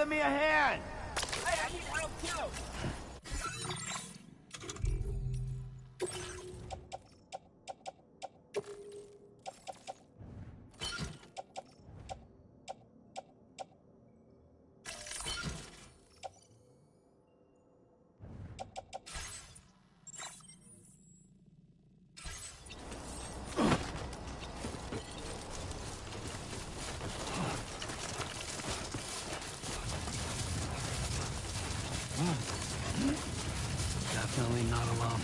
lend me a hand? Hey, I need help too! Definitely not alone.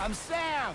I'm Sam!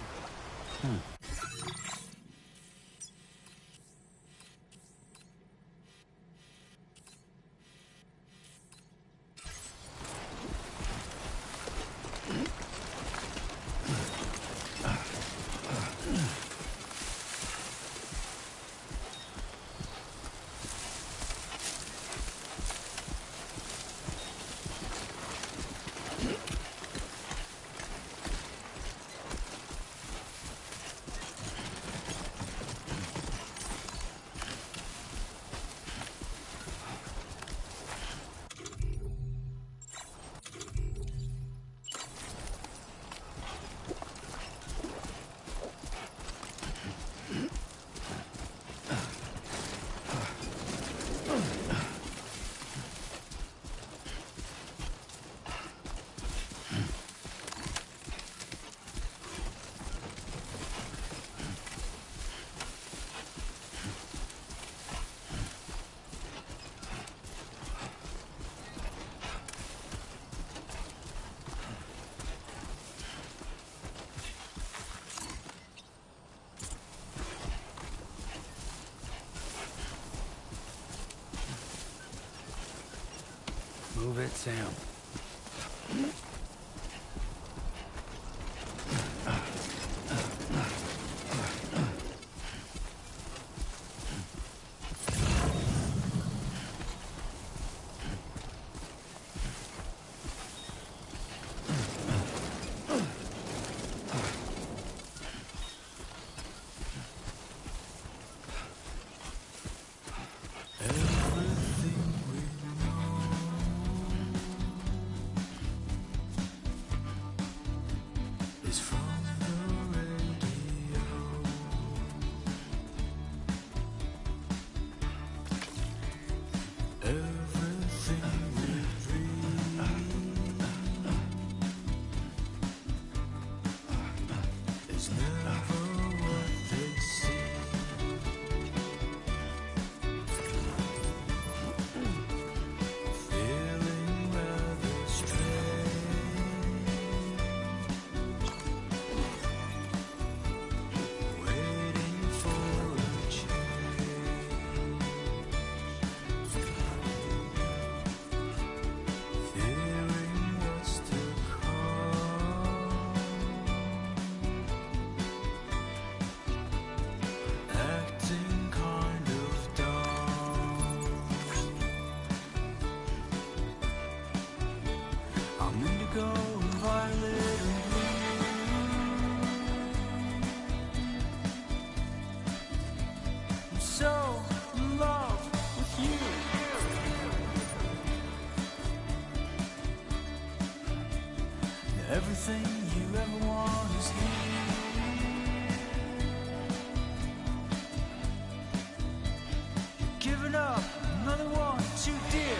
Move it, Sam. Everything you ever want is here. Giving up another one too dear.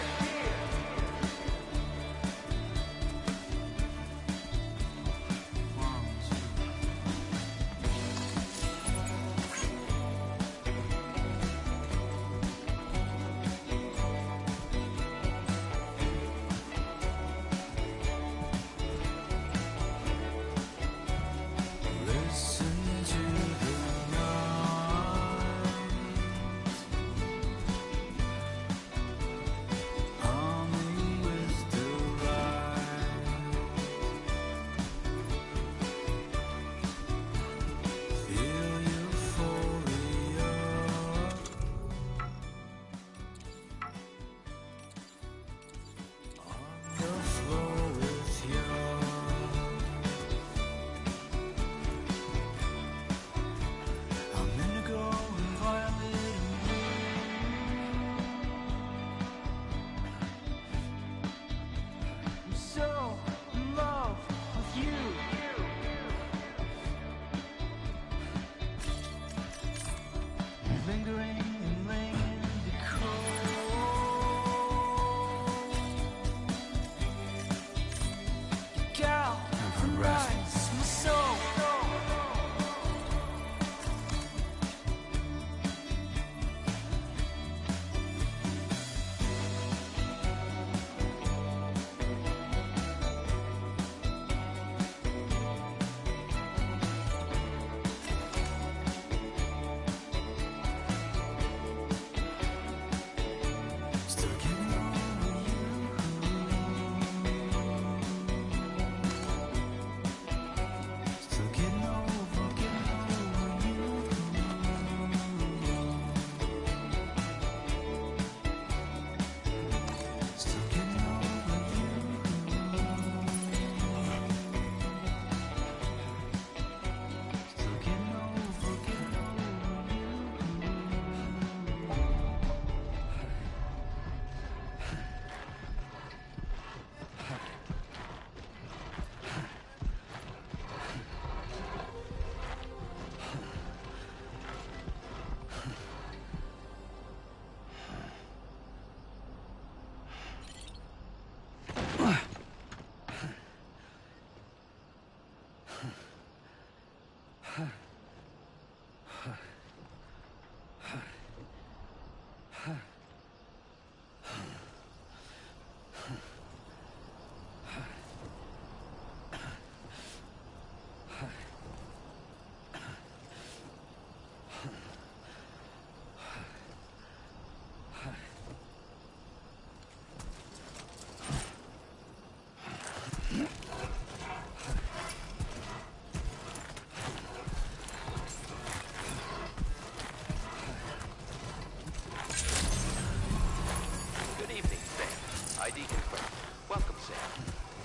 Welcome, Sam.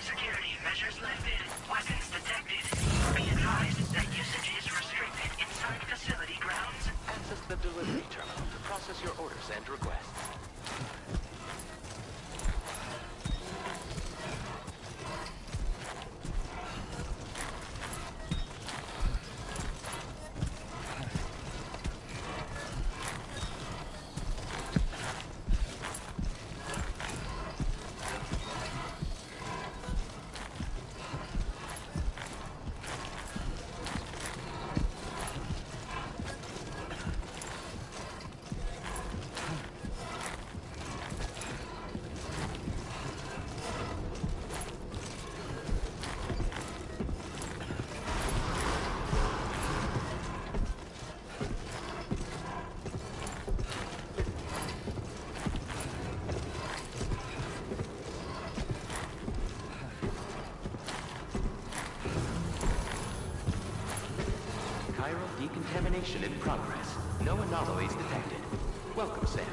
Security measures lifted. Weapons detected. Be advised that usage is restricted inside facility grounds. Access the delivery terminal to process your orders and requests. Chiral decontamination in progress. No anomalies detected. Welcome, Sam.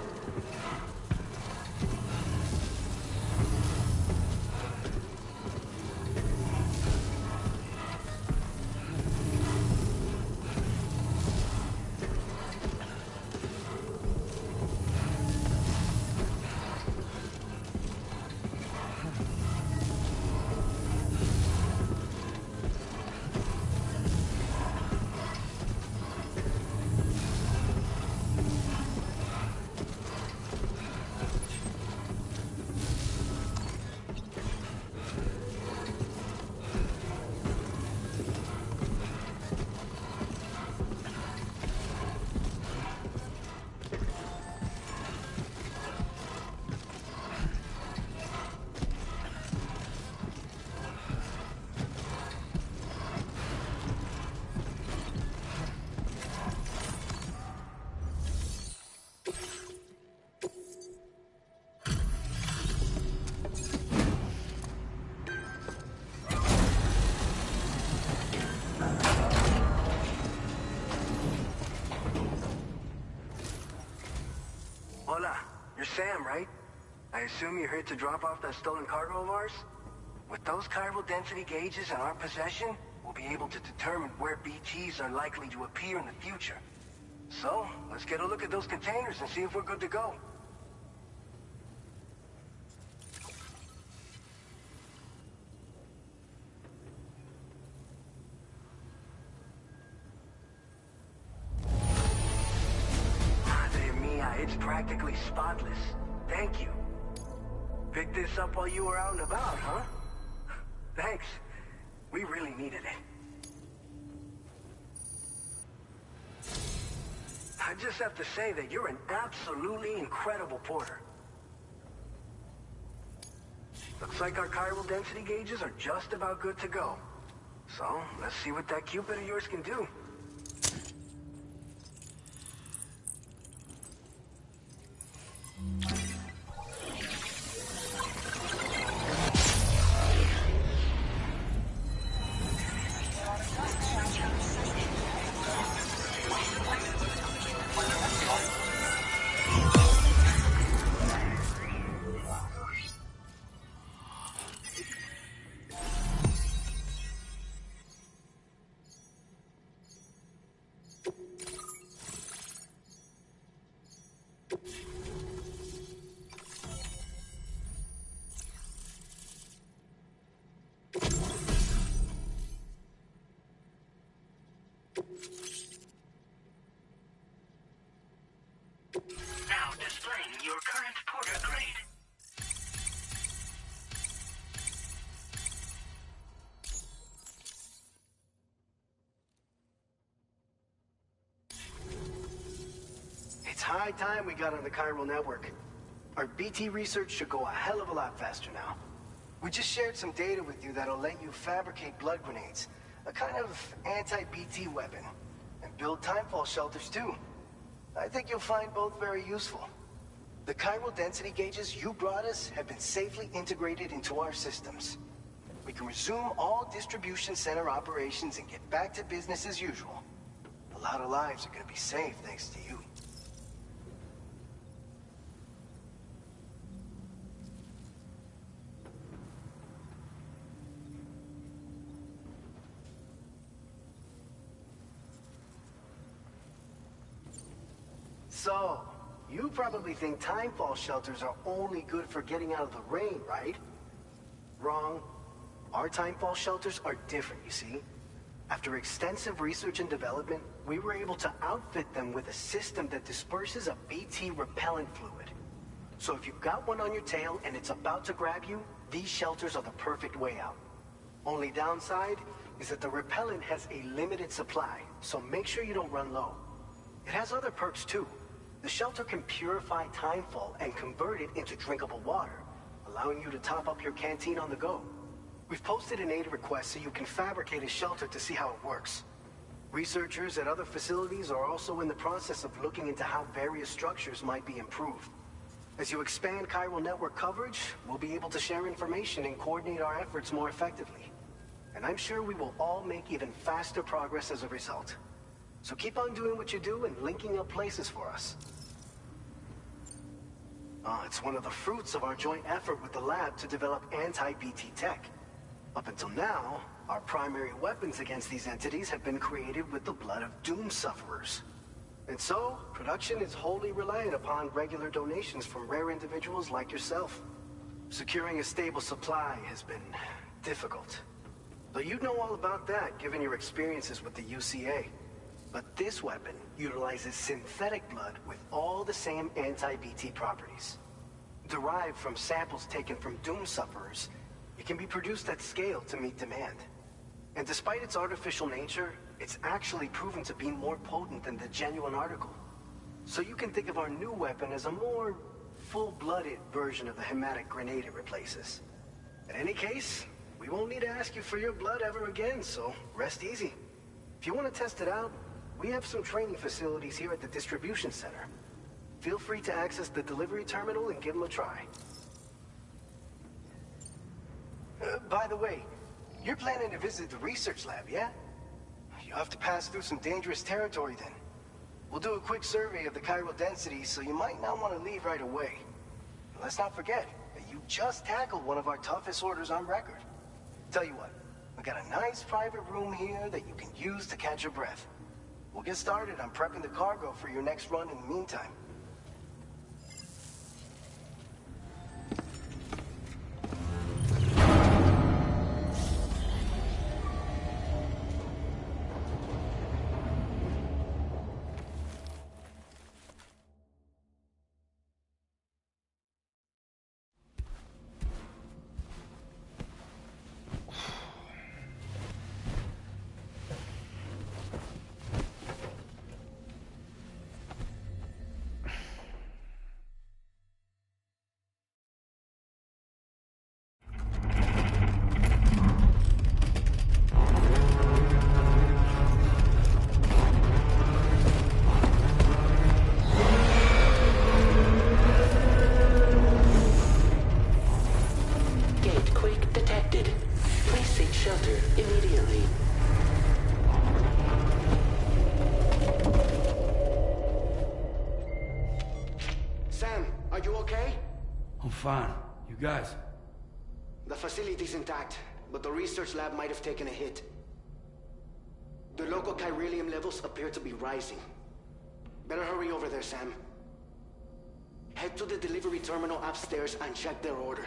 Hola, you're Sam, right? I assume you're here to drop off that stolen cargo of ours? With those chiral density gauges in our possession, we'll be able to determine where BTs are likely to appear in the future. So, let's get a look at those containers and see if we're good to go. It's practically spotless. Thank you. Picked this up while you were out and about, huh? Thanks. We really needed it. I just have to say that you're an absolutely incredible porter. Looks like our chiral density gauges are just about good to go. So, let's see what that Cupid of yours can do. Now displaying your current porter grade. It's high time we got on the chiral network. Our BT research should go a hell of a lot faster now. We just shared some data with you that'll let you fabricate blood grenades, a kind of anti-BT weapon, and build timefall shelters too. I think you'll find both very useful. The chiral density gauges you brought us have been safely integrated into our systems. We can resume all distribution center operations and get back to business as usual. A lot of lives are gonna be saved thanks to you. So, you probably think timefall shelters are only good for getting out of the rain, right? Wrong. Our timefall shelters are different, you see. After extensive research and development, we were able to outfit them with a system that disperses a BT repellent fluid. So if you've got one on your tail and it's about to grab you, these shelters are the perfect way out. Only downside is that the repellent has a limited supply, so make sure you don't run low. It has other perks too. The shelter can purify timefall and convert it into drinkable water, allowing you to top up your canteen on the go. We've posted an aid request so you can fabricate a shelter to see how it works. Researchers at other facilities are also in the process of looking into how various structures might be improved. As you expand chiral network coverage, we'll be able to share information and coordinate our efforts more effectively. And I'm sure we will all make even faster progress as a result. So keep on doing what you do and linking up places for us. It's one of the fruits of our joint effort with the lab to develop anti-BT tech. Up until now, our primary weapons against these entities have been created with the blood of doom sufferers. And so, production is wholly reliant upon regular donations from rare individuals like yourself. Securing a stable supply has been difficult. Though you'd know all about that, given your experiences with the UCA. But this weapon utilizes synthetic blood with all the same anti-BT properties. Derived from samples taken from doom sufferers, it can be produced at scale to meet demand. And despite its artificial nature, it's actually proven to be more potent than the genuine article. So you can think of our new weapon as a more full-blooded version of the hematic grenade it replaces. In any case, we won't need to ask you for your blood ever again, so rest easy. If you want to test it out, we have some training facilities here at the distribution center. Feel free to access the delivery terminal and give them a try. By the way, you're planning to visit the research lab, yeah? You'll have to pass through some dangerous territory then. We'll do a quick survey of the chiral density, so you might not want to leave right away. And let's not forget that you just tackled one of our toughest orders on record. Tell you what, we got a nice private room here that you can use to catch your breath. We'll get started on prepping the cargo for your next run in the meantime. Fine. You guys? The facility's intact, but the research lab might have taken a hit. The local chiralium levels appear to be rising. Better hurry over there, Sam. Head to the delivery terminal upstairs and check their order.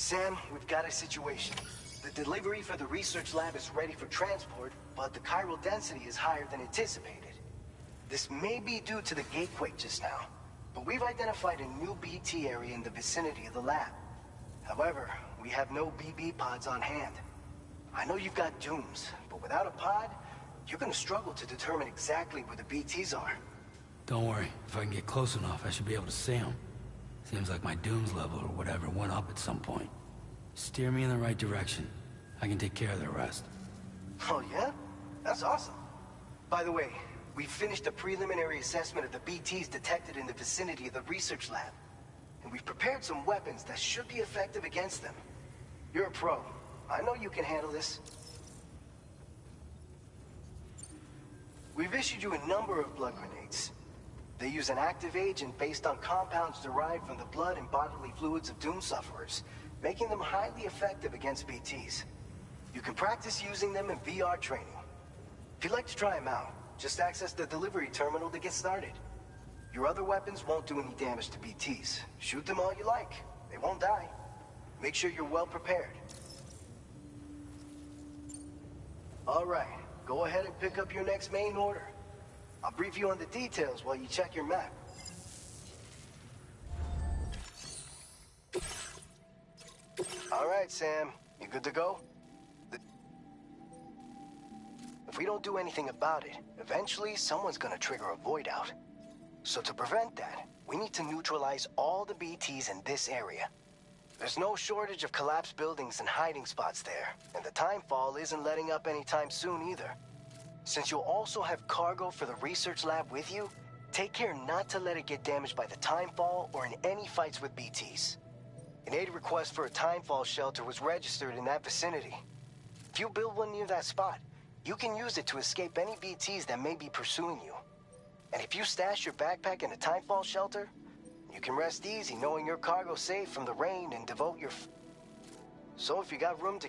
Sam, we've got a situation. The delivery for the research lab is ready for transport, but the chiral density is higher than anticipated. This may be due to the gatequake just now, but we've identified a new BT area in the vicinity of the lab. However, we have no BB pods on hand. I know you've got dooms, but without a pod, you're gonna struggle to determine exactly where the BTs are. Don't worry. If I can get close enough, I should be able to see them. Seems like my dooms level or whatever went up at some point. Steer me in the right direction. I can take care of the rest. Oh yeah? That's awesome. By the way, we finished a preliminary assessment of the BTs detected in the vicinity of the research lab. And we've prepared some weapons that should be effective against them. You're a pro. I know you can handle this. We've issued you a number of blood grenades. They use an active agent based on compounds derived from the blood and bodily fluids of Doom sufferers, making them highly effective against BTs. You can practice using them in VR training. If you'd like to try them out, just access the delivery terminal to get started. Your other weapons won't do any damage to BTs. Shoot them all you like. They won't die. Make sure you're well prepared. All right, go ahead and pick up your next main order. I'll brief you on the details while you check your map. All right, Sam. You good to go? If we don't do anything about it, eventually someone's gonna trigger a void out. So to prevent that, we need to neutralize all the BTs in this area. There's no shortage of collapsed buildings and hiding spots there, and the timefall isn't letting up anytime soon either. Since you'll also have cargo for the research lab with you, take care not to let it get damaged by the timefall or in any fights with BTs. An aid request for a timefall shelter was registered in that vicinity. If you build one near that spot, you can use it to escape any BTs that may be pursuing you. And if you stash your backpack in a timefall shelter, you can rest easy knowing your cargo's safe from the rain and devote your... So if you got room to...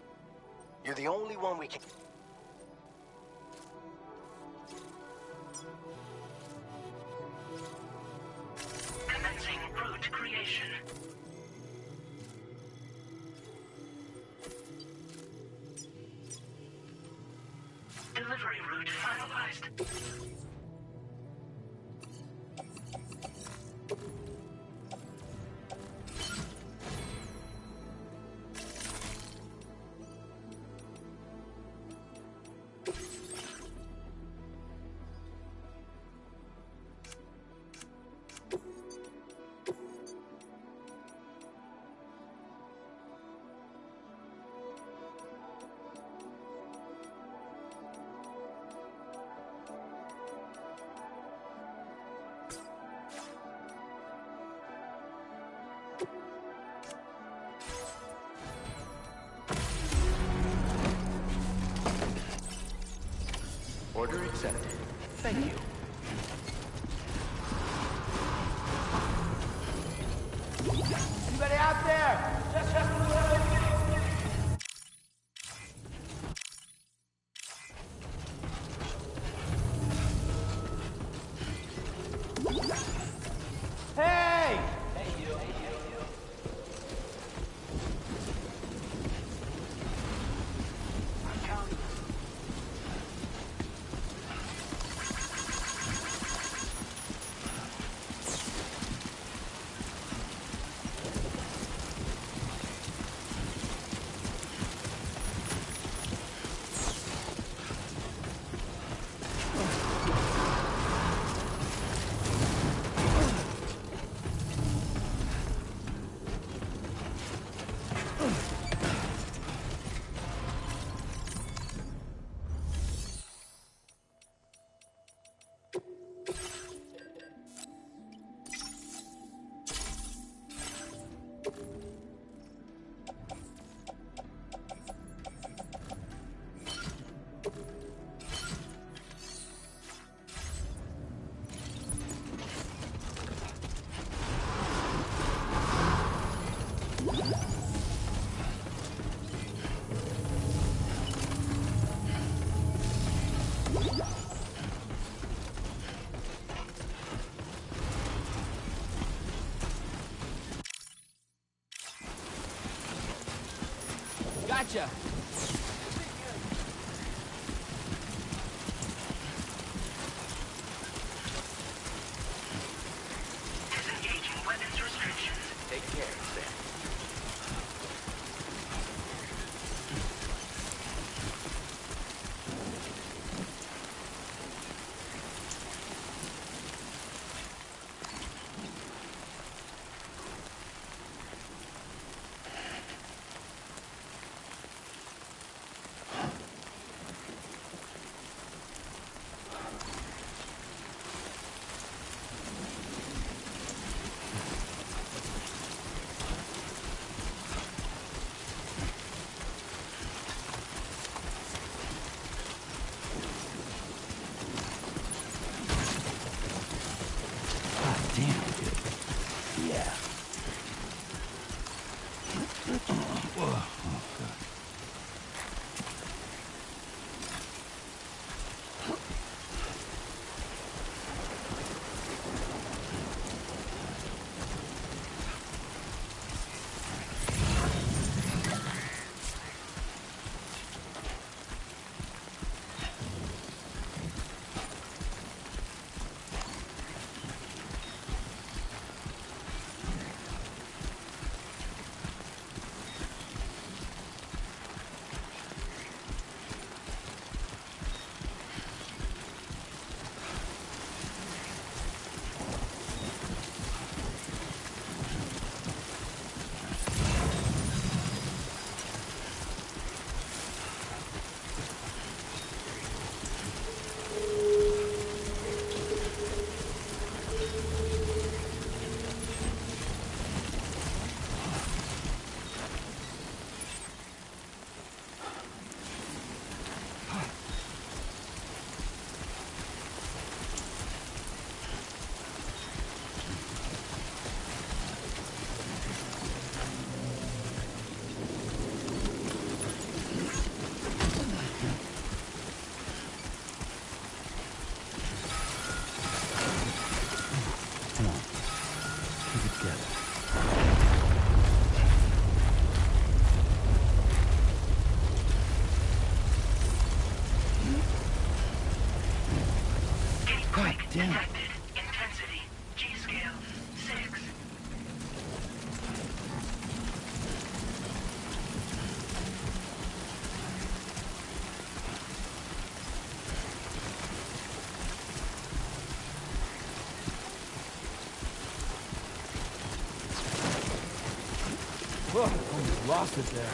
You're the only one we can... Commencing route creation. Delivery route finalized. Order accepted. Thank you. Anybody out there? Hey! Gotcha. Disengaging weapons restrictions. Take care, Sam. Detected. Intensity. G-scale. 6. Whoa, almost lost it there.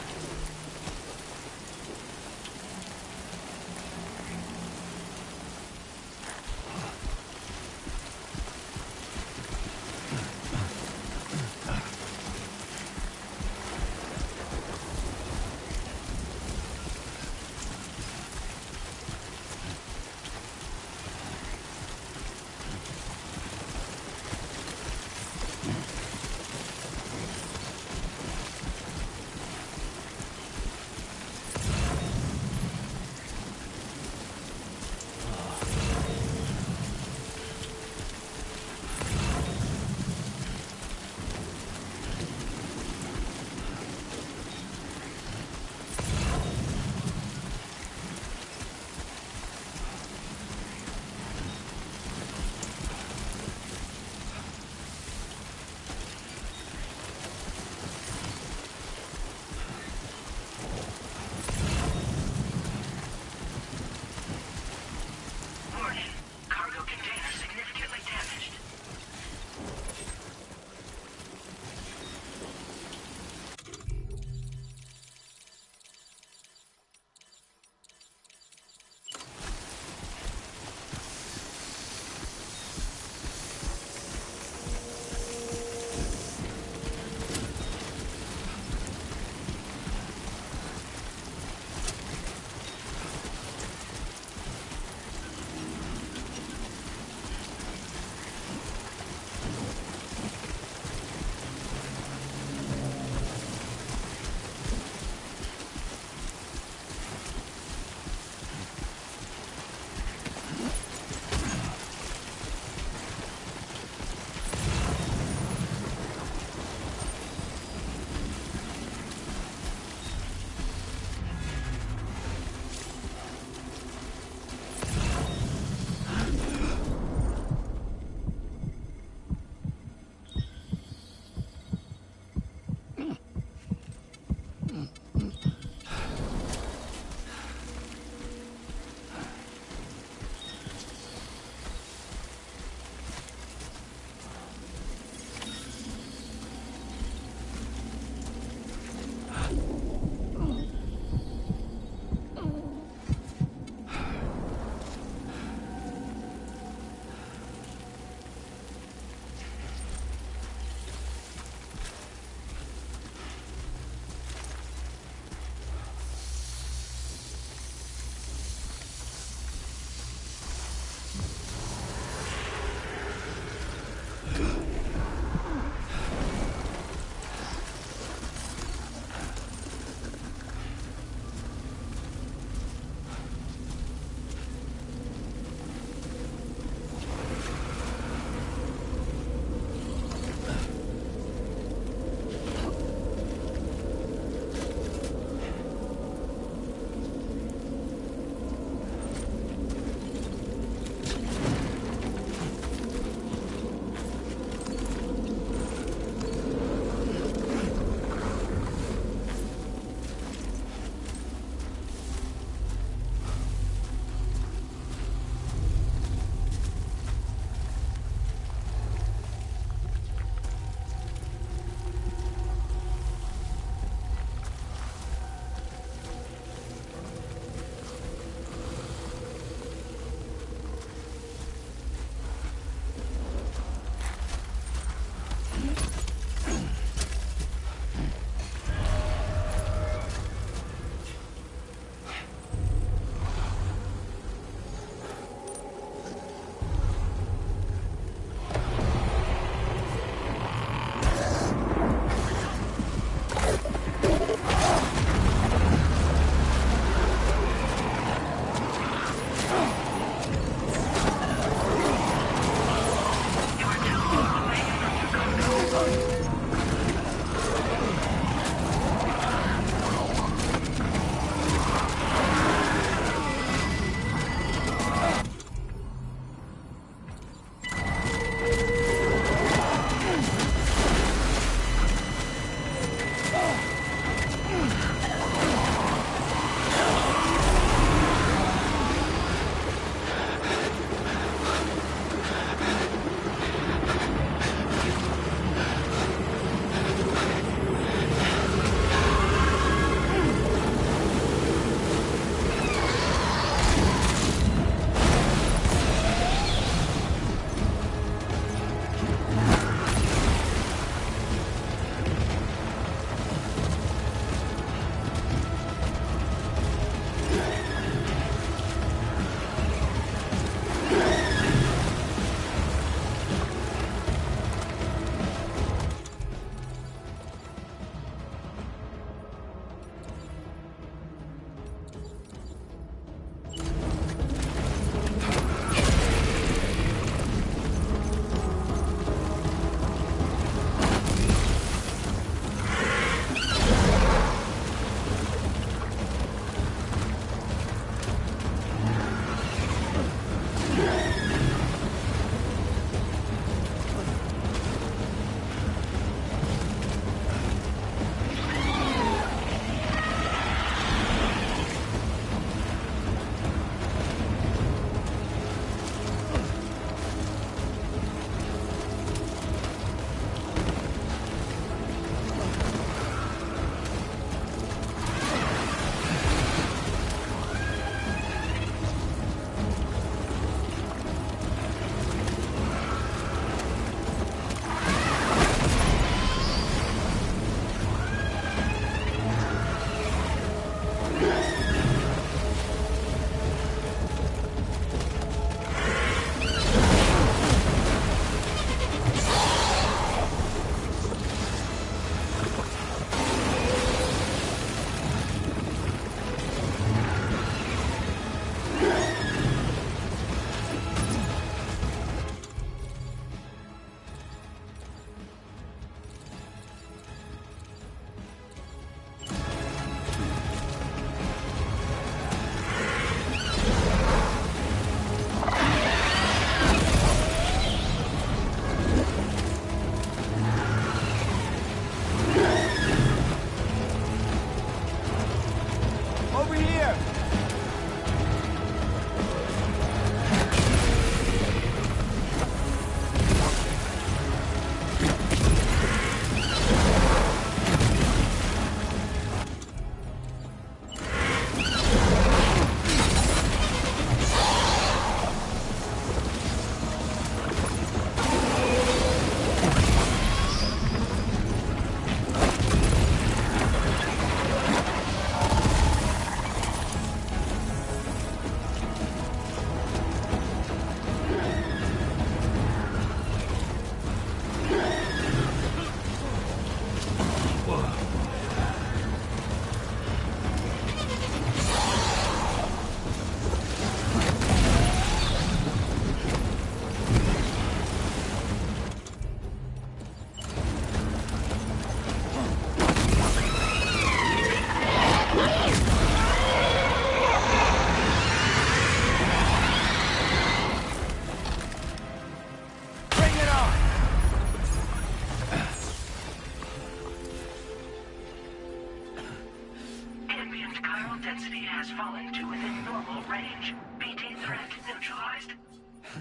has fallen to within normal range. BT threat neutralized.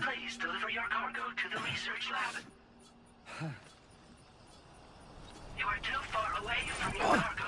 Please deliver your cargo to the research lab. You are too far away from your cargo.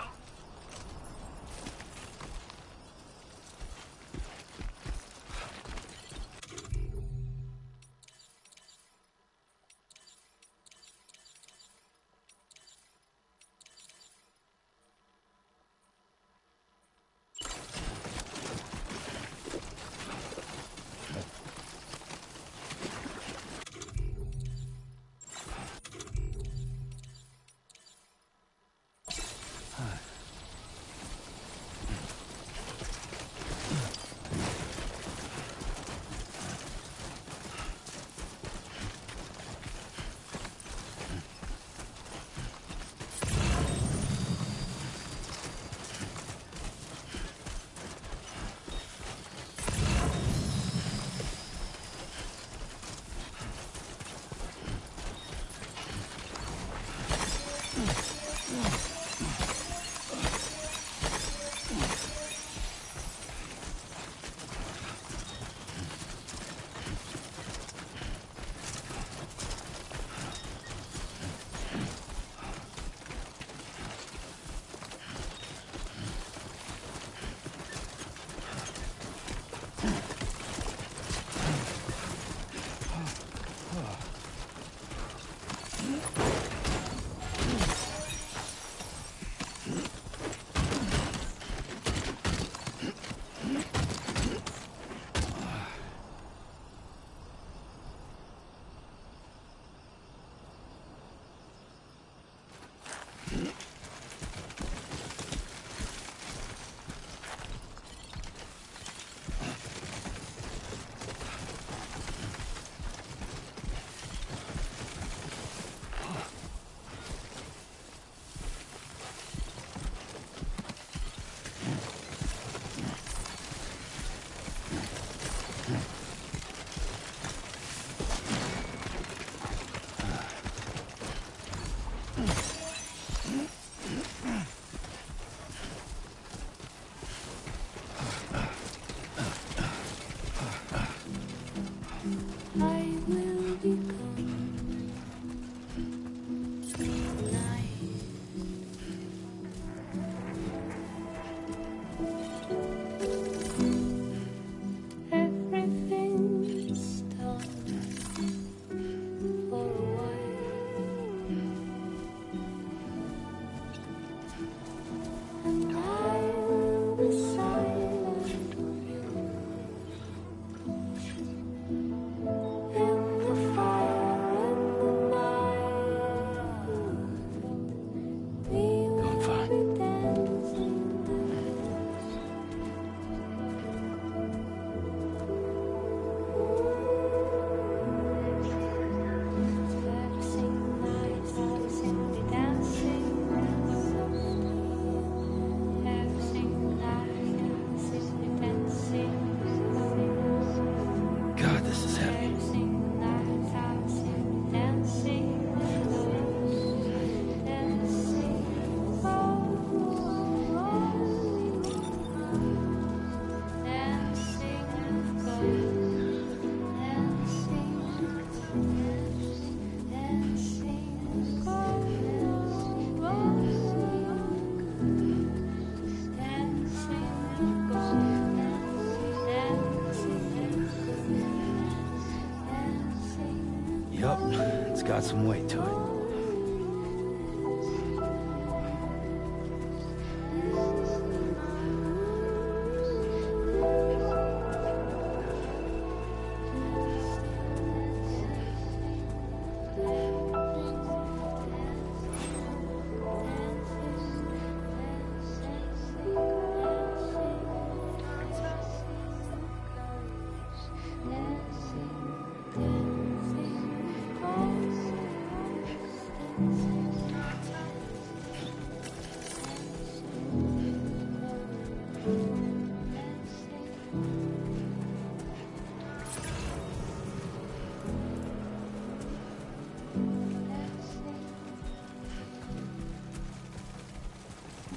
Yup, it's got some weight to it.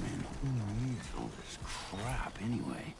Man, who needs all this crap anyway?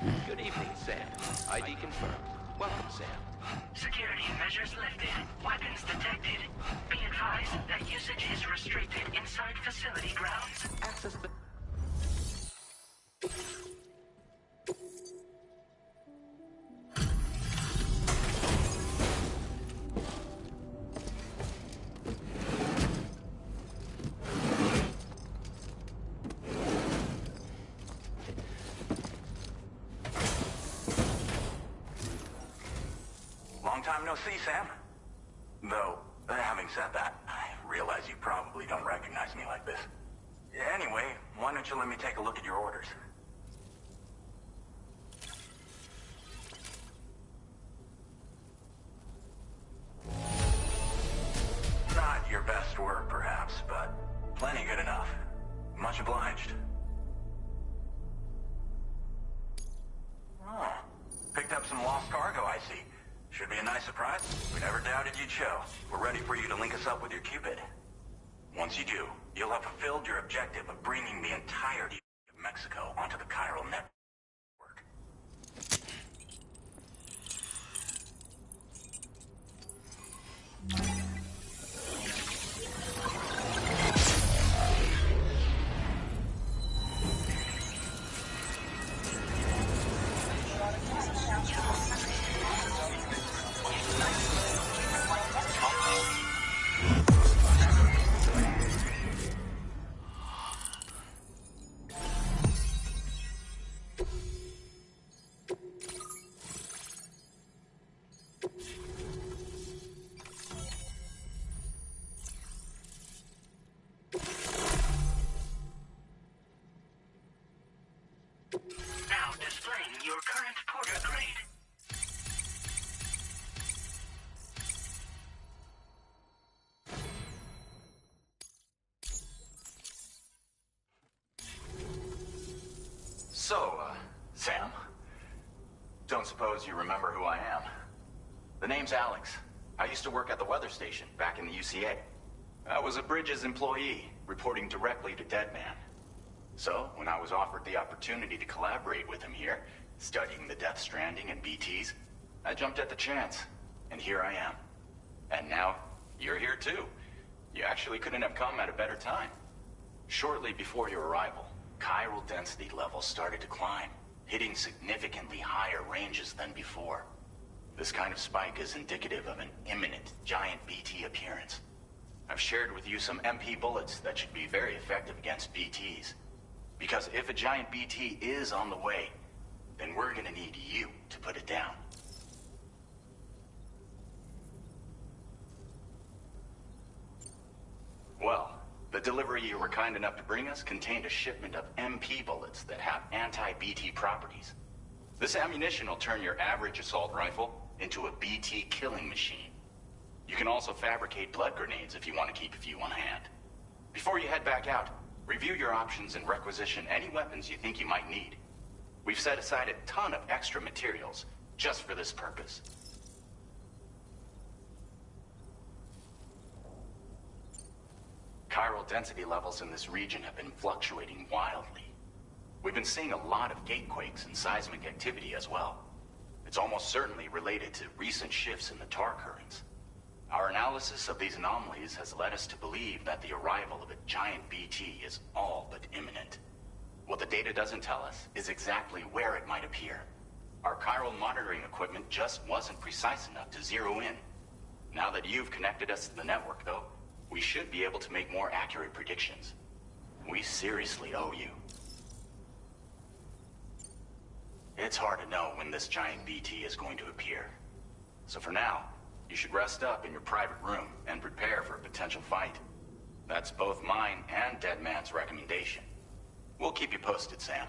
Good evening, Sam. ID confirmed. Welcome, Sam. Security measures lifted. Weapons detected. Be advised that usage is restricted inside facility grounds. Access the... Long time no see, Sam. Though, having said that, I realize you probably don't recognize me like this. Anyway, why don't you let me take a look at your orders? Not your best work, perhaps, but plenty good enough. Much obliged. Oh, picked up some lost cargo, I see. Should be a nice surprise. We never doubted you'd show. We're ready for you to link us up with your Cupid. Once you do, you'll have fulfilled your objective of bringing the entirety of Mexico onto the chiral network. Now displaying your current porter grade. So, Sam, don't suppose you remember who I am? The name's Alex. I used to work at the weather station back in the UCA. I was a Bridges employee, reporting directly to Deadman. So, when I was offered the opportunity to collaborate with him here, studying the Death Stranding and BTs, I jumped at the chance, and here I am. And now, you're here too. You actually couldn't have come at a better time. Shortly before your arrival, chiral density levels started to climb, hitting significantly higher ranges than before. This kind of spike is indicative of an imminent giant BT appearance. I've shared with you some MP bullets that should be very effective against BTs. Because if a giant BT is on the way, then we're gonna need you to put it down. Well, the delivery you were kind enough to bring us contained a shipment of MP bullets that have anti-BT properties. This ammunition will turn your average assault rifle into a BT killing machine. You can also fabricate blood grenades if you want to keep a few on hand. Before you head back out, review your options and requisition any weapons you think you might need. We've set aside a ton of extra materials just for this purpose. Chiral density levels in this region have been fluctuating wildly. We've been seeing a lot of gatequakes and seismic activity as well. It's almost certainly related to recent shifts in the tar currents. Our analysis of these anomalies has led us to believe that the arrival of a giant BT is all but imminent. What the data doesn't tell us is exactly where it might appear. Our chiral monitoring equipment just wasn't precise enough to zero in. Now that you've connected us to the network, though, we should be able to make more accurate predictions. We seriously owe you. It's hard to know when this giant BT is going to appear. So for now, you should rest up in your private room and prepare for a potential fight. That's both mine and Deadman's recommendation. We'll keep you posted, Sam.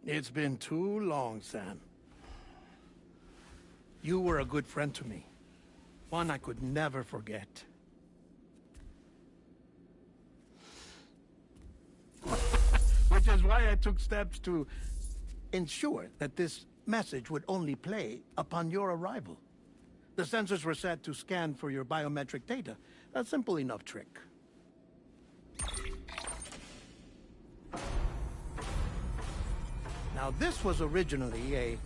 It's been too long, Sam. You were a good friend to me. One I could never forget. Which is why I took steps to ensure that this message would only play upon your arrival. The sensors were set to scan for your biometric data. A simple enough trick. Now, this was originally a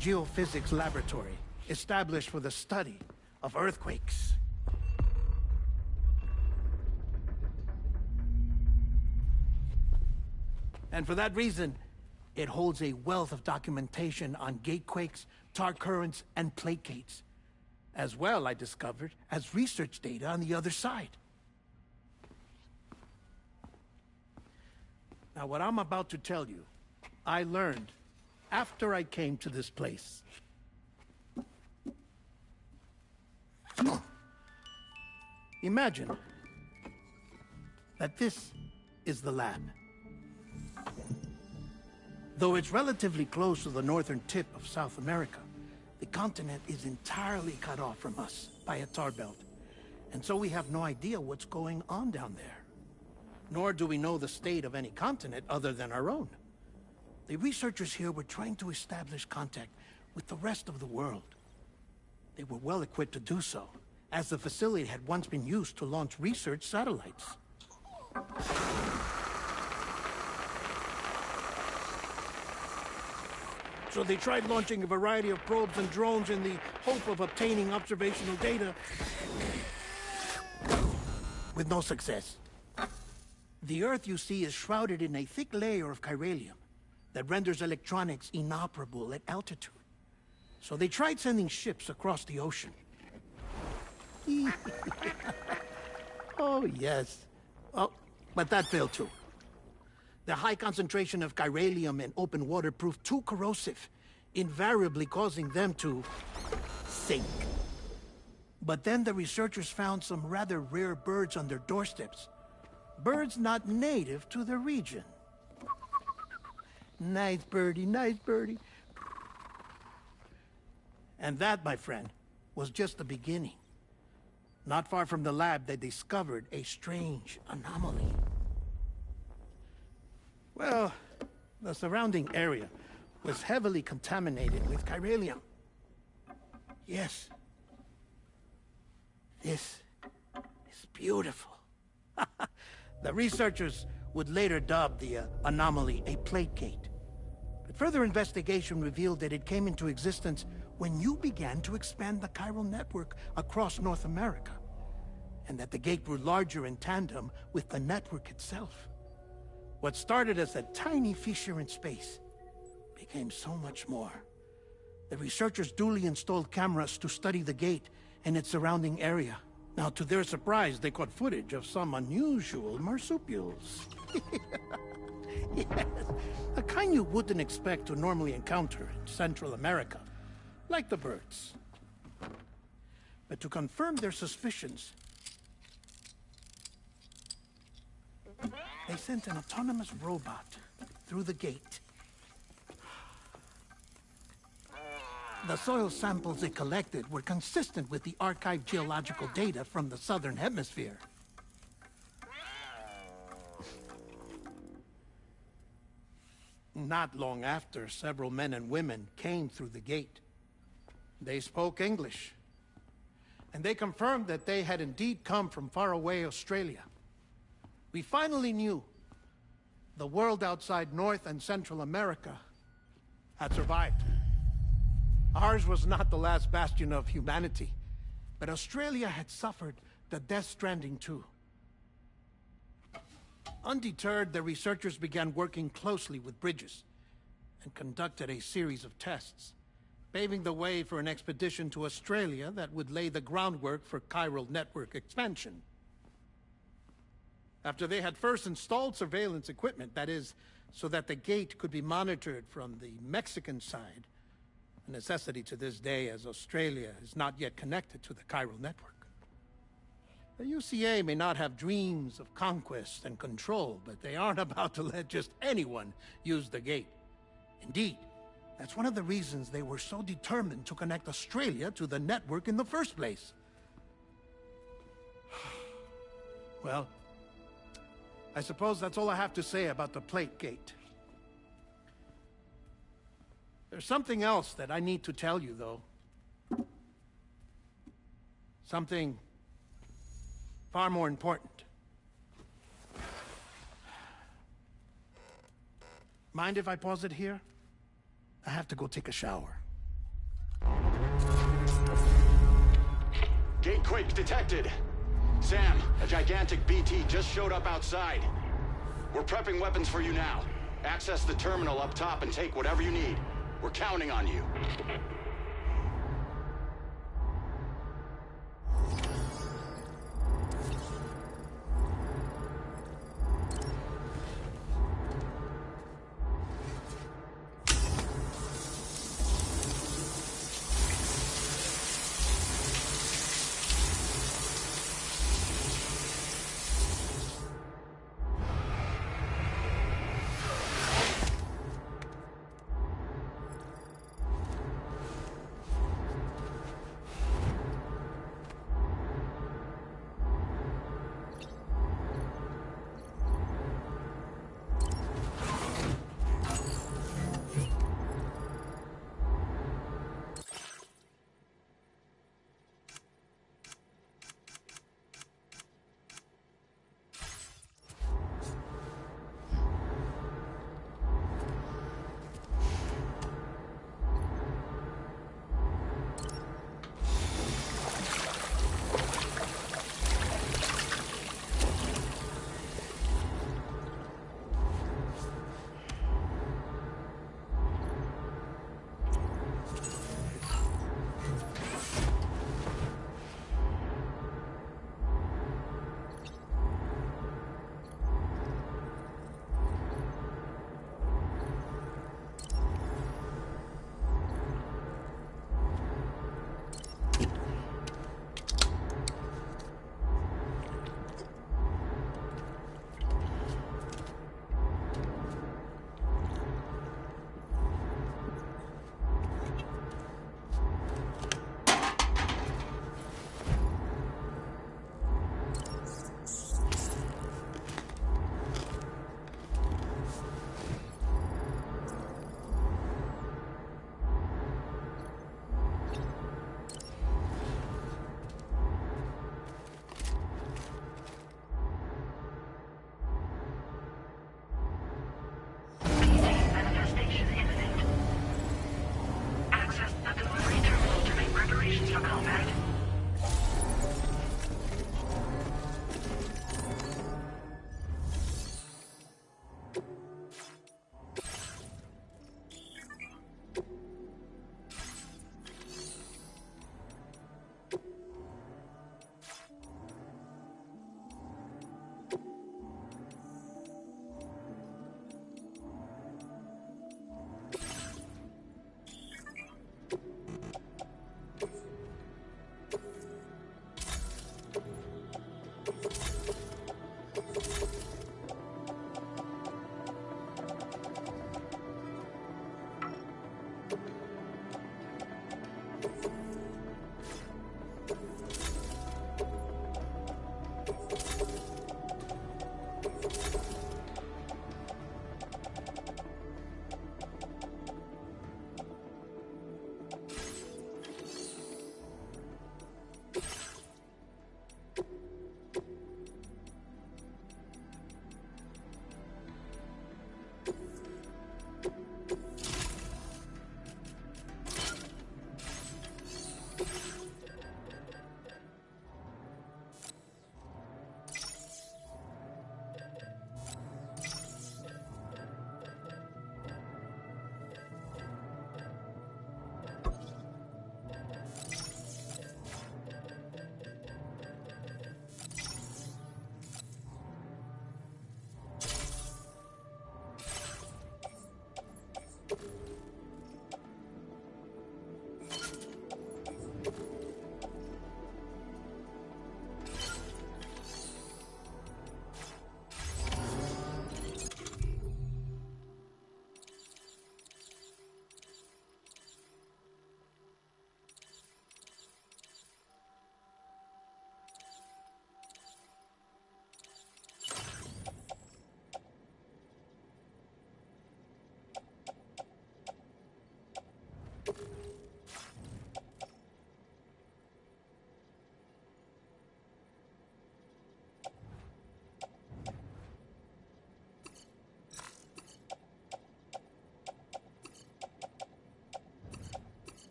geophysics laboratory established for the study of earthquakes. And for that reason, it holds a wealth of documentation on gatequakes, tar currents, and plate gates. As well, I discovered, as research data on the other side. Now, what I'm about to tell you, I learned after I came to this place. Imagine that this is the lab. Though it's relatively close to the northern tip of South America, the continent is entirely cut off from us by a tar belt. And so we have no idea what's going on down there. Nor do we know the state of any continent other than our own. The researchers here were trying to establish contact with the rest of the world. They were well equipped to do so, as the facility had once been used to launch research satellites. So they tried launching a variety of probes and drones in the hope of obtaining observational data, with no success. The Earth, you see, is shrouded in a thick layer of chiralium that renders electronics inoperable at altitude. So they tried sending ships across the ocean. Oh, yes. Oh, but that failed too. The high concentration of chiralium in open water proved too corrosive, invariably causing them to sink. But then the researchers found some rather rare birds on their doorsteps. Birds not native to the region. Nice birdie, nice birdie. And that, my friend, was just the beginning. Not far from the lab, they discovered a strange anomaly. Well, the surrounding area was heavily contaminated with chiralium. Yes. This is beautiful. The researchers would later dub the anomaly a plate gate. But further investigation revealed that it came into existence when you began to expand the chiral network across North America, and that the gate grew larger in tandem with the network itself. What started as a tiny fissure in space became so much more. The researchers duly installed cameras to study the gate and its surrounding area. Now, to their surprise, they caught footage of some unusual marsupials. Yes, a kind you wouldn't expect to normally encounter in Central America, like the birds. But to confirm their suspicions, they sent an autonomous robot through the gate. The soil samples it collected were consistent with the archived geological data from the southern hemisphere. Not long after, several men and women came through the gate. They spoke English, and they confirmed that they had indeed come from faraway Australia. We finally knew the world outside North and Central America had survived. Ours was not the last bastion of humanity, but Australia had suffered the death stranding too. Undeterred, the researchers began working closely with Bridges and conducted a series of tests, paving the way for an expedition to Australia that would lay the groundwork for chiral network expansion. After they had first installed surveillance equipment, that is, so that the gate could be monitored from the Mexican side, a necessity to this day as Australia is not yet connected to the chiral network. The UCA may not have dreams of conquest and control, but they aren't about to let just anyone use the gate. Indeed, that's one of the reasons they were so determined to connect Australia to the network in the first place. Well, I suppose that's all I have to say about the Plate Gate. There's something else that I need to tell you, though. Something far more important. Mind if I pause it here? I have to go take a shower. Gate quake detected. Sam, a gigantic BT just showed up outside. We're prepping weapons for you now. Access the terminal up top and take whatever you need. We're counting on you. Manifestation imminent. Access the delivery terminal to make preparations for combat.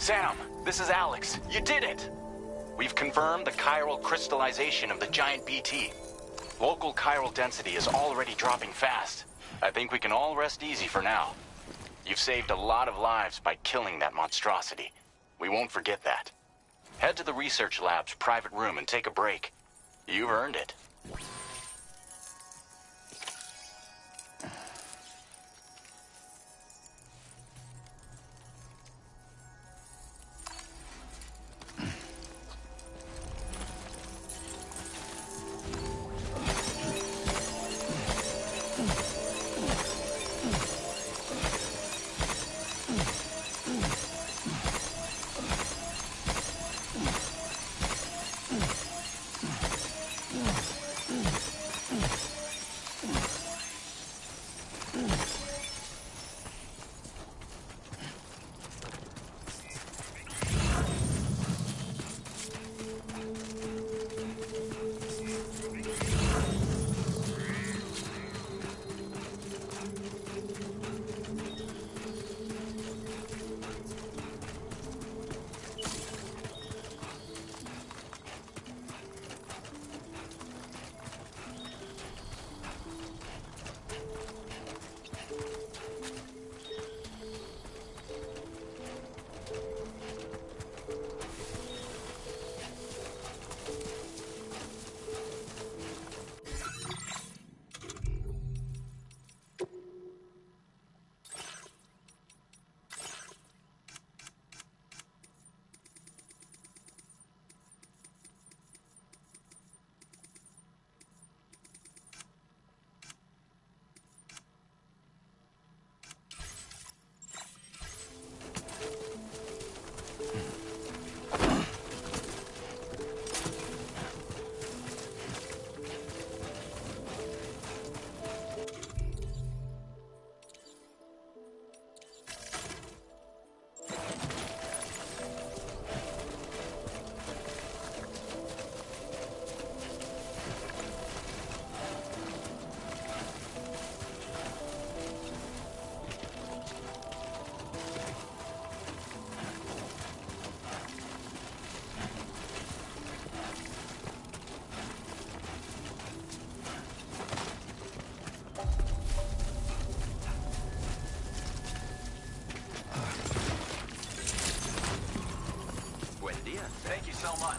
Sam, this is Alex. You did it! We've confirmed the chiral crystallization of the giant BT. Local chiral density is already dropping fast. I think we can all rest easy for now. You've saved a lot of lives by killing that monstrosity. We won't forget that. Head to the research lab's private room and take a break. You've earned it. Thank you so much.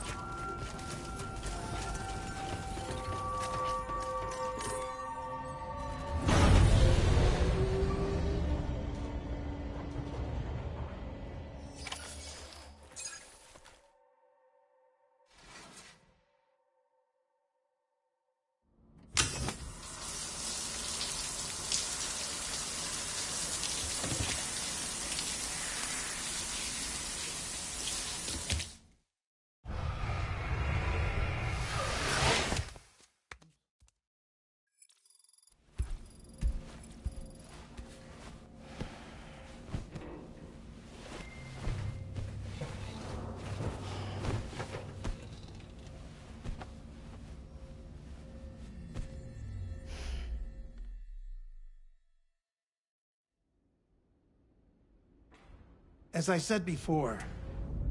As I said before,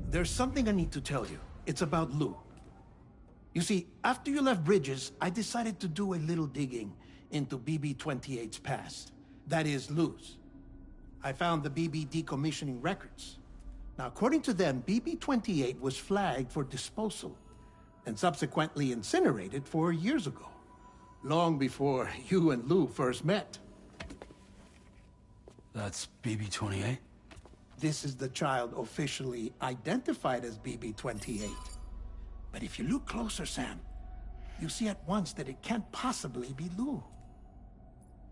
there's something I need to tell you. It's about Lou. You see, after you left Bridges, I decided to do a little digging into BB-28's past. That is, Lou's. I found the BB decommissioning records. Now, according to them, BB-28 was flagged for disposal and subsequently incinerated 4 years ago, long before you and Lou first met. That's BB-28? This is the child officially identified as BB-28. But if you look closer, Sam, you see at once that it can't possibly be Lou.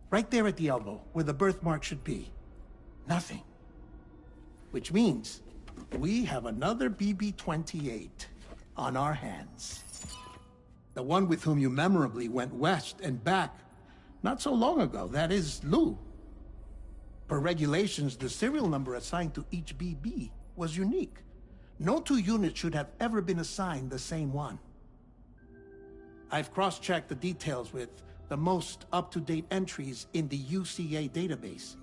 Right there at the elbow, where the birthmark should be. Nothing. Which means we have another BB-28 on our hands. The one with whom you memorably went west and back not so long ago. That is Lou. Per regulations, the serial number assigned to each BB was unique. No two units should have ever been assigned the same one. I've cross-checked the details with the most up-to-date entries in the UCA database.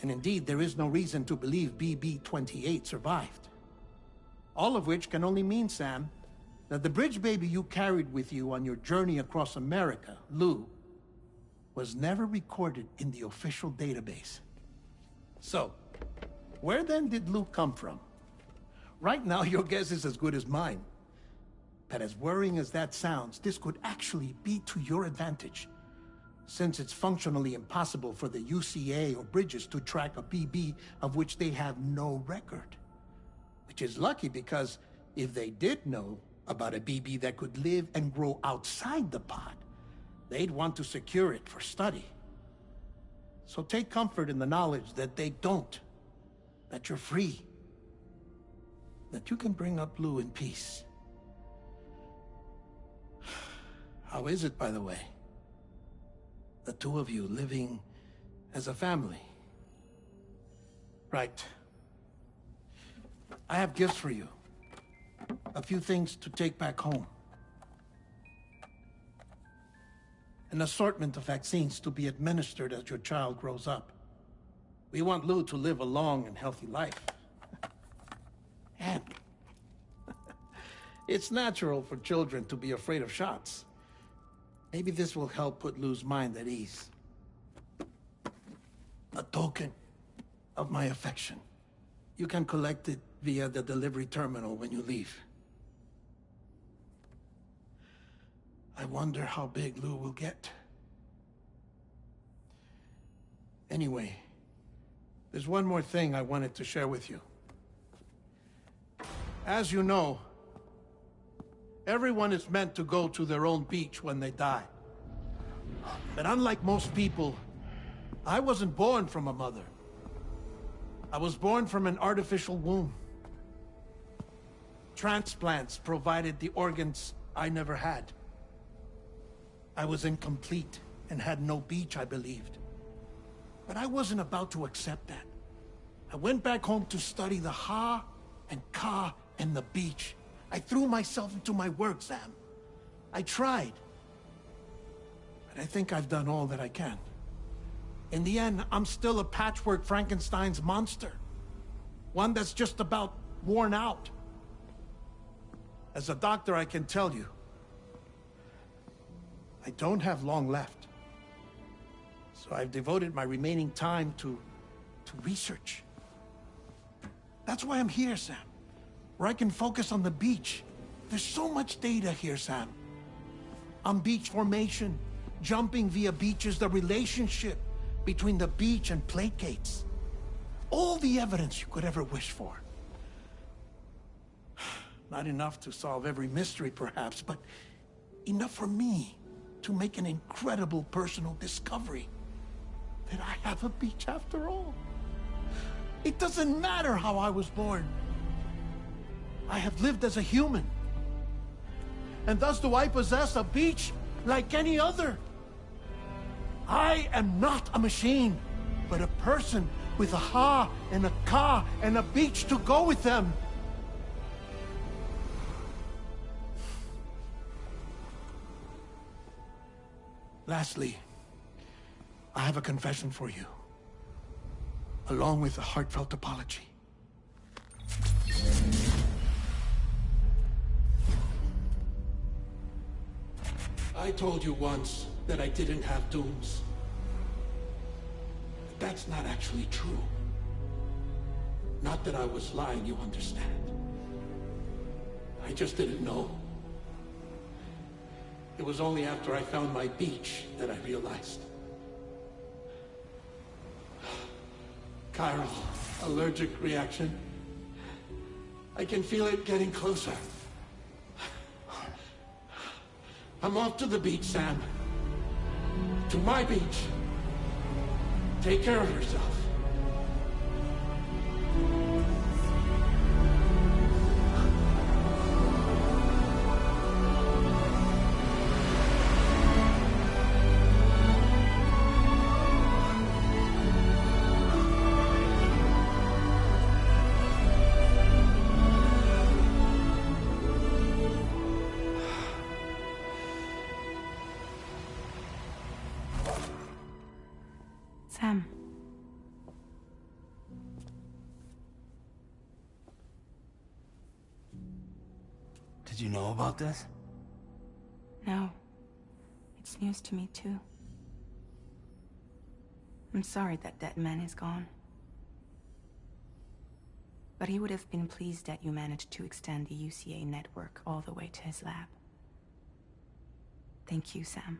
And indeed, there is no reason to believe BB-28 survived. All of which can only mean, Sam, that the bridge baby you carried with you on your journey across America, Lou, was never recorded in the official database. So, where then did Lou come from? Right now, your guess is as good as mine. But as worrying as that sounds, this could actually be to your advantage, since it's functionally impossible for the UCA or Bridges to track a BB of which they have no record. Which is lucky, because if they did know about a BB that could live and grow outside the pod, they'd want to secure it for study. So take comfort in the knowledge that they don't, that you're free, that you can bring up Lou in peace. How is it, by the way? The two of you living as a family? Right. I have gifts for you. A few things to take back home. An assortment of vaccines to be administered as your child grows up. We want Lou to live a long and healthy life. And it's natural for children to be afraid of shots. Maybe this will help put Lou's mind at ease. A token of my affection. You can collect it via the delivery terminal when you leave. I wonder how big Lou will get. Anyway, there's one more thing I wanted to share with you. As you know, everyone is meant to go to their own beach when they die. But unlike most people, I wasn't born from a mother. I was born from an artificial womb. Transplants provided the organs I never had. I was incomplete and had no beach, I believed. But I wasn't about to accept that. I went back home to study the Ha and Ka and the beach. I threw myself into my work, Sam. I tried. But I think I've done all that I can. In the end, I'm still a patchwork Frankenstein's monster. One that's just about worn out. As a doctor, I can tell you, I don't have long left. So I've devoted my remaining time to research. That's why I'm here, Sam. Where I can focus on the beach. There's so much data here, Sam. On beach formation, jumping via beaches, the relationship between the beach and placates. All the evidence you could ever wish for. Not enough to solve every mystery, perhaps, but enough for me to make an incredible personal discovery. That I have a beach after all. It doesn't matter how I was born. I have lived as a human. And thus do I possess a beach like any other. I am not a machine, but a person with a Ha and a Ka and a beach to go with them. Lastly, I have a confession for you, along with a heartfelt apology. I told you once that I didn't have dooms. But that's not actually true. Not that I was lying, you understand. I just didn't know. It was only after I found my beach that I realized. Chiral allergic reaction. I can feel it getting closer. I'm off to the beach, Sam. To my beach. Take care of yourself. Sam, Did you know about this? No. It's news to me, too. I'm sorry that that man is gone. But he would have been pleased that you managed to extend the UCA network all the way to his lab. Thank you, Sam.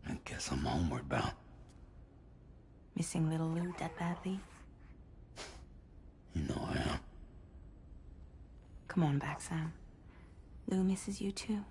I guess I'm homeward bound. Missing little Lou that badly? You know I am. Come on back, Sam. Lou misses you too.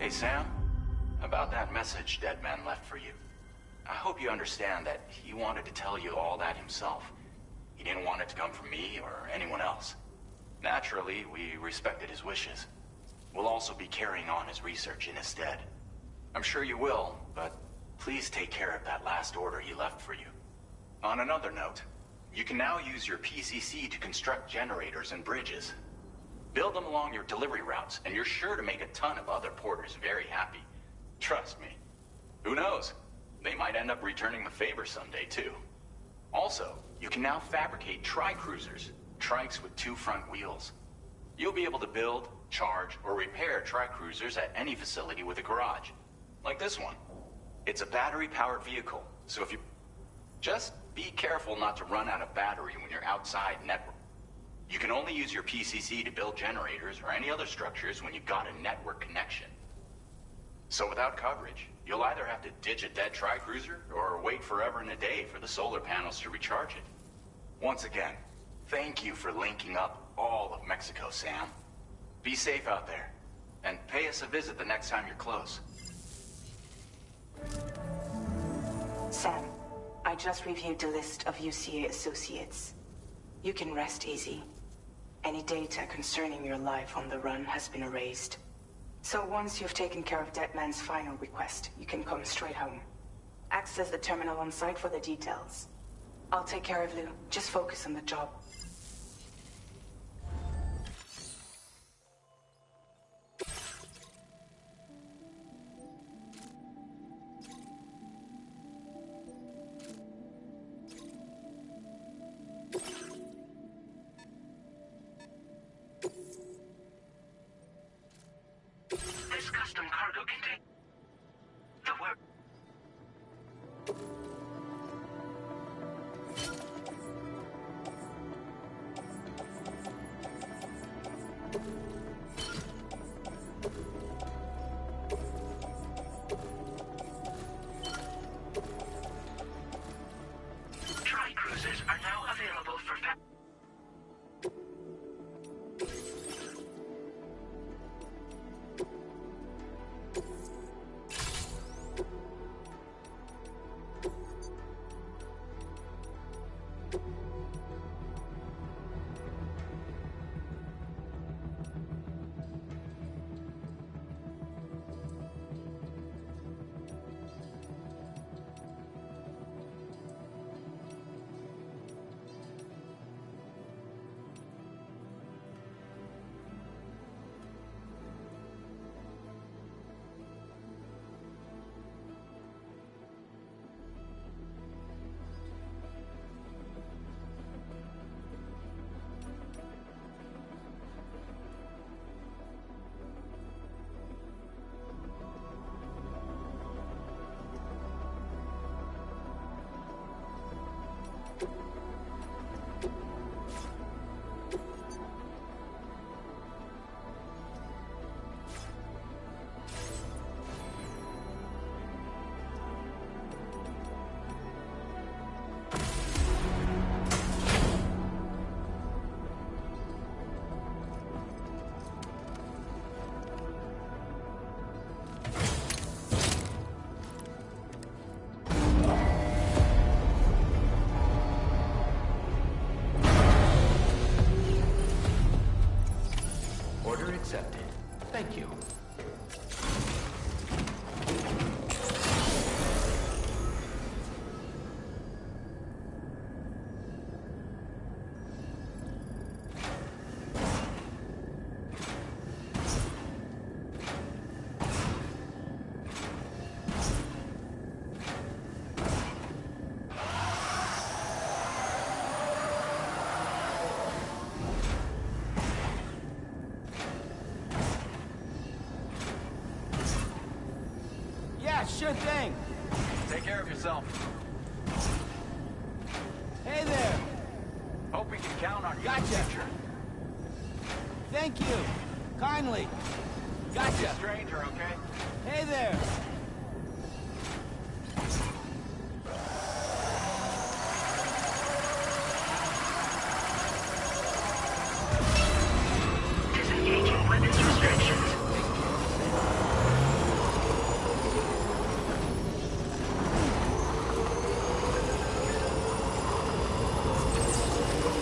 Hey, Sam. About that message Deadman left for you. I hope you understand that he wanted to tell you all that himself. He didn't want it to come from me or anyone else. Naturally, we respected his wishes. We'll also be carrying on his research in his stead. I'm sure you will, but please take care of that last order he left for you. On another note, you can now use your PCC to construct generators and bridges. Build them along your delivery routes, and you're sure to make a ton of other porters very happy. Trust me. Who knows? They might end up returning the favor someday, too. Also, you can now fabricate tri-cruisers, trikes with 2 front wheels. You'll be able to build, charge, or repair tri-cruisers at any facility with a garage. Like this one. It's a battery-powered vehicle, so if you... Just be careful not to run out of battery when you're outside network. You can only use your PCC to build generators or any other structures when you've got a network connection. So without coverage, you'll either have to ditch a dead tri-cruiser or wait forever and a day for the solar panels to recharge it. Once again, thank you for linking up all of Mexico, Sam. Be safe out there, and pay us a visit the next time you're close. Sam, I just reviewed the list of UCA associates. You can rest easy. Any data concerning your life on the run has been erased. So once you've taken care of Deadman's final request, you can come straight home. Access the terminal on site for the details. I'll take care of Lou. Just focus on the job. Tri-cruisers are now available for Order accepted. Thank you. Sure thing. Take care of yourself. Hey there. Hope we can count on you Gotcha. in the future. Thank you. Kindly. Gotcha. Stranger, okay? Hey there. disengaging weapons restrictions.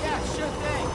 Yeah, sure thing.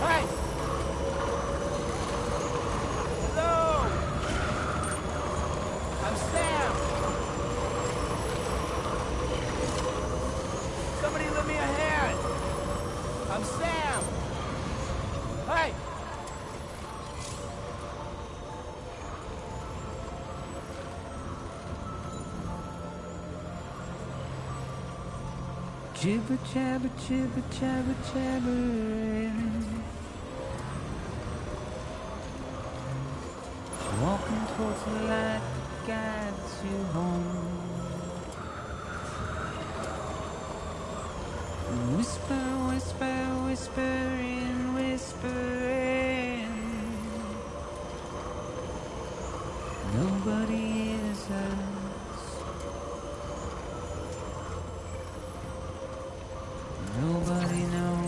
Hey! Hello! I'm Sam! Somebody lend me a hand! I'm Sam! Hey! Jibber jabber jibber jabber jabbering. Walking towards the light that guides you home. Whisper, whisper, whispering, whispering. Nobody hears us. Nobody knows.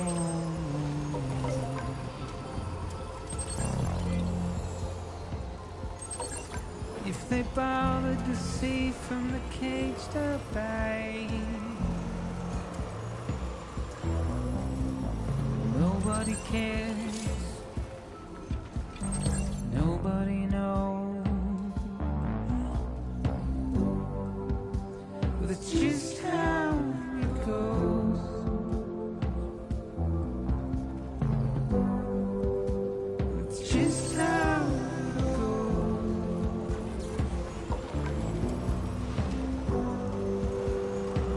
If they bothered to see from That's just how it goes. That's just how it goes.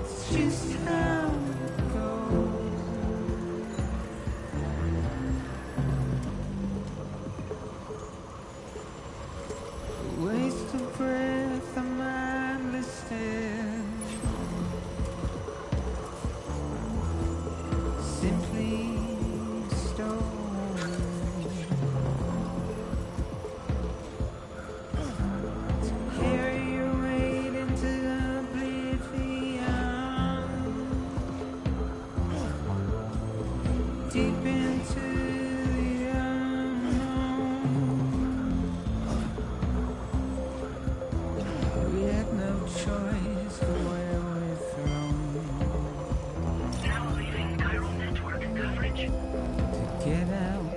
It's just how it goes. A waste of breath, a mindless stare. Simply stone to carry your weight into oblivion, deep into the unknown. We had no choice of where we're thrown. Now leaving chiral network coverage. To get out,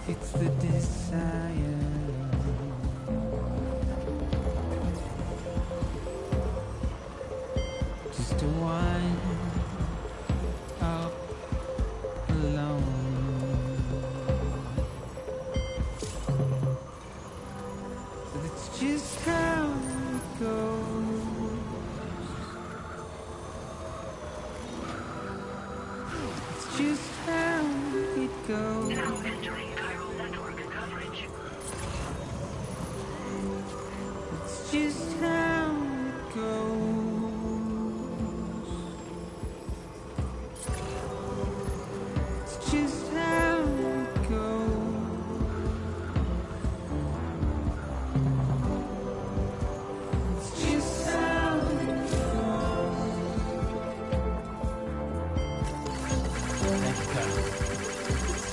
it's the desire. Just to wind up alone. So that's just how it goes. It's just how it goes. Now entering chiral network coverage. It's just how it goes. It's just how it goes. It's just how it goes. Thank you, Kyle.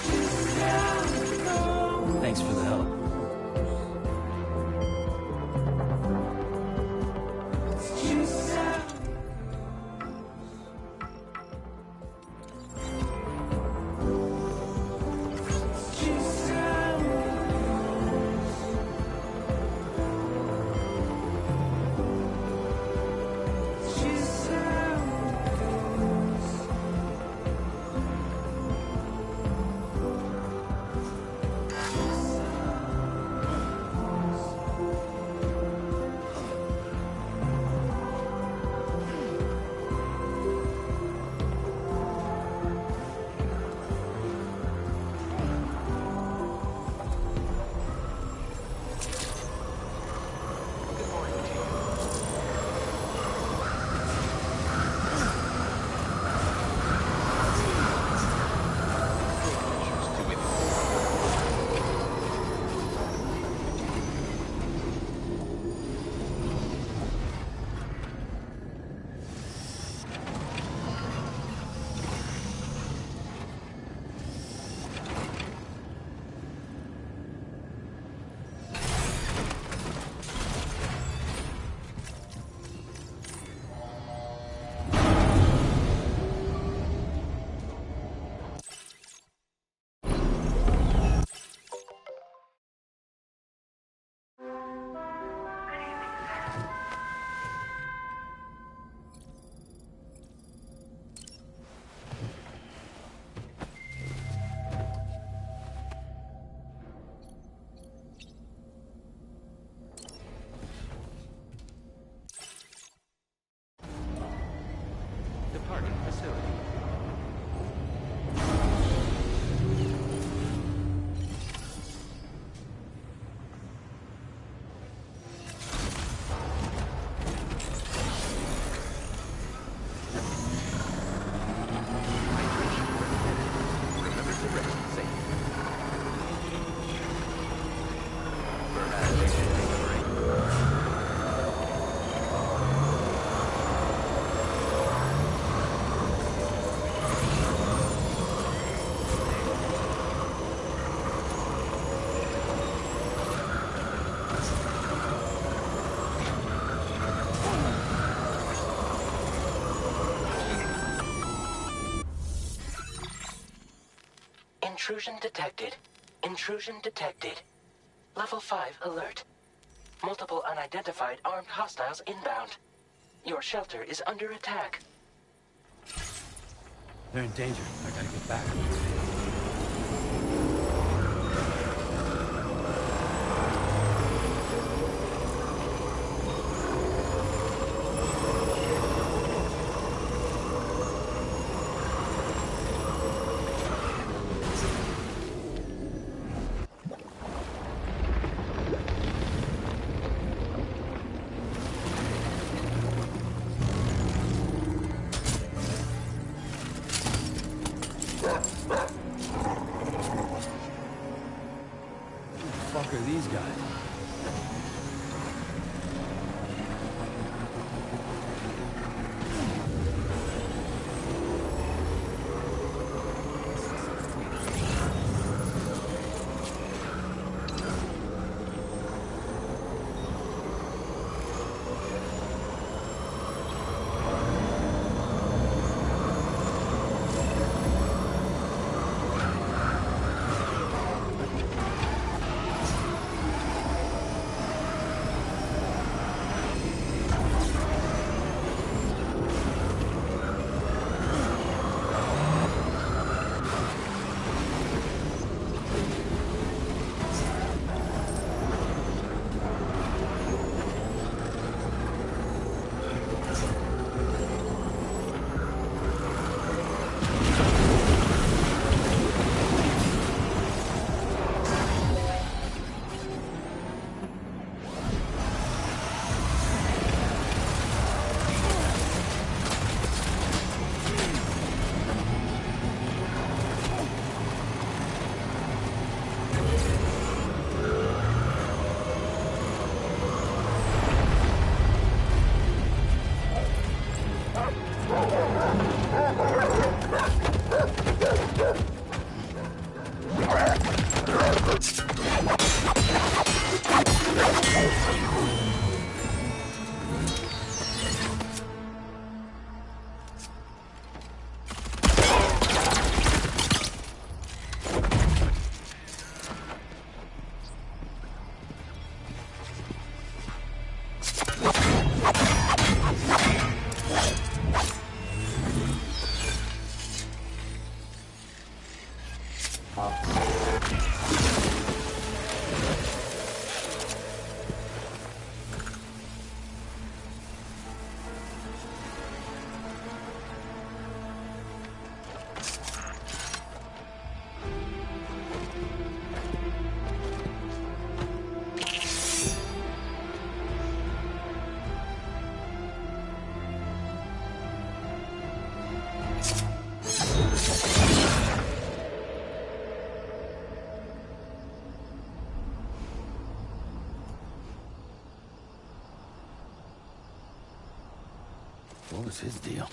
Just how it goes. Thanks for the help. It's just how it's just how it goes. It's just how it goes. Good morning to you. Measures to withhold. Departing facility. Hydration recommended. Remember to rest safe. Perhaps you should take a break. Intrusion detected. Intrusion detected. Level 5 alert. Multiple unidentified unidentified armed hostiles inbound. Your shelter is under attack. They're in danger. I gotta get back. Who the fuck are these guys? What was his deal?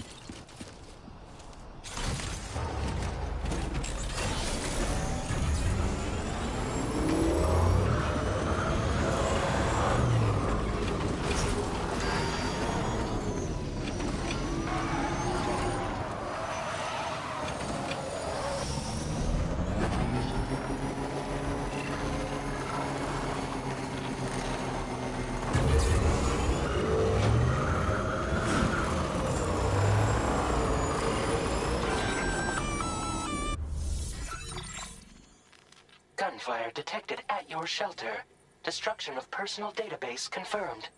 Gunfire detected at your shelter. Destruction of personal database confirmed.